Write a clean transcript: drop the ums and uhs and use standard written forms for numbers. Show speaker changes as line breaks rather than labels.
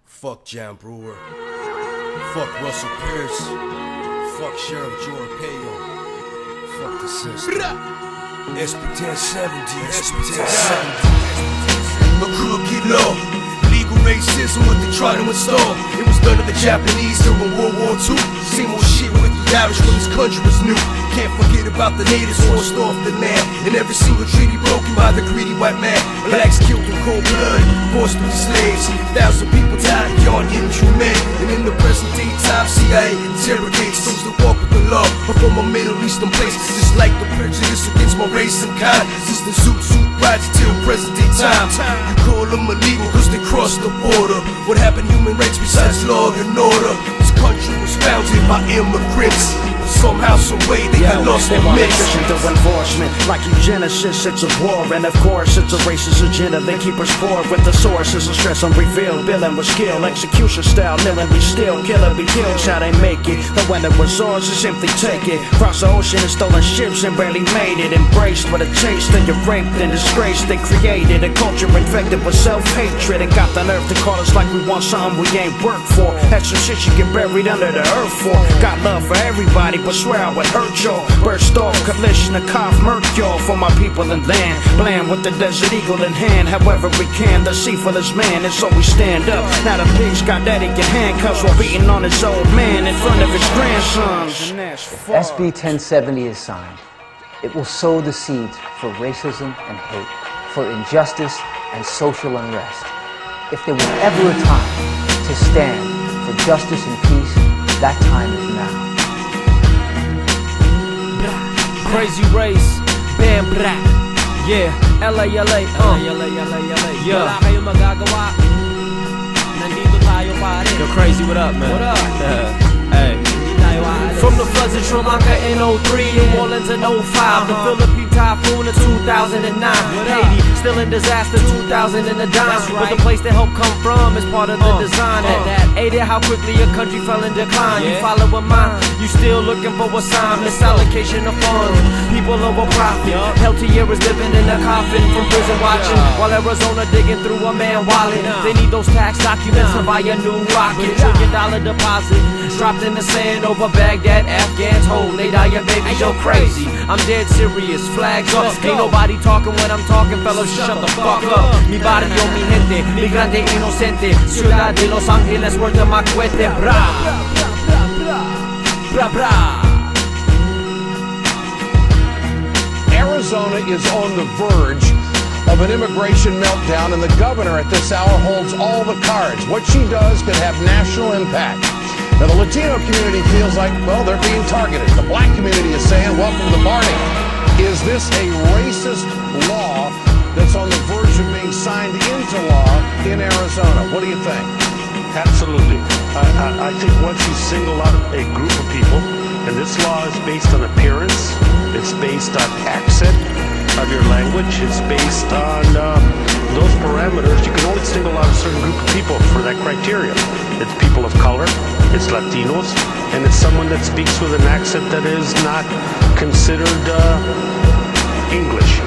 Fuck John Brewer. Fuck Russell Pierce. Fuck Sheriff George Payo. Fuck the system. SB1070. SB1070. A crooked law. Legal racism, what they try to install. It was done to the Japanese during World War II. Same old shit with the Irish when this country was new. Can't forget about the natives forced off the land. And every single treaty broken by the greedy white man. Blacks killed in cold blood, forced to be slaves. 1,000 people died beyond inhuman. And in the present day time, CIA interrogates those that walk with the law. But from a Middle Eastern place, just like the prejudice against my race and kind. System suit rights till present day time. You call them illegal cause they crossed the border. What happened to human rights besides law and order? This country was founded by immigrants. Somehow, some way, they got lost their mission.
To enforcement, like eugenicists, it's a war. And of course, it's a racist agenda. They keep us poor with the sources of stress unrevealed. Billing with skill, execution style, kneeling, we still kill it, we kill how they make it. But when it was ours, it's simply take it. Cross the ocean and stolen ships and barely made it. Embraced with a taste, then you're raped and disgraced. They created a culture infected with self-hatred and got the nerve to call us like we want something we ain't worked for. That's some shit you get buried under the earth for. Got love for everybody, but swear I would hurt y'all. Burst off, Kalashnikov, murk y'all for my people and land. Bland with the desert eagle in hand. However we can, the seafarer's man, and so we stand up. Now the pig's got daddy in handcuffs while beating on his old man in front of his grandsons.
SB1070 is signed. It will sow the seeds for racism and hate, for injustice and social unrest. If there was ever a time to stand for justice and peace, that time is now.
Crazy race, Bambu, yeah, LA, yeah. Wala kayong magagawa. Nandito tayo pare. Yo, Crazy, what up, man? What up? Hey. From the floods in Sri Lanka in 03, New Orleans in 05, the Philippine typhoon in 2009, Haiti still in disaster 2000 in the dime. But the place that hope come from is part of the design that aided how quickly a country fell in decline. You follow a mind, you still looking for a sign. Misallocation of funds, people over profit. Held to years living in a coffin from prison watching, while Arizona digging through a man wallet. They need those tax documents to buy a new rocket. $1 trillion deposit dropped in the sand over Baghdad, Afghans hold, they die your baby, yo crazy. I'm dead serious, flags up. Ain't nobody talking when I'm talking, fellas, shut the fuck up. Mi barrio, mi gente, migrante inocente. Ciudad de Los Angeles, word to my cuete, bra. Bra, bra.
Arizona is on the verge of an immigration meltdown, and the governor at this hour holds all the cards. What she does could have national impact. Now, the Latino community feels like, well, they're being targeted. The black community is saying, welcome to the party. Is this a racist law that's on the verge of being signed into law in Arizona? What do you think?
Absolutely. I think once you single out a group of people, and this law is based on appearance, it's based on accent of your language, it's based on those parameters. You can only single out a certain group of people for that criteria. It's people of color, it's Latinos, and it's someone that speaks with an accent that is not considered English.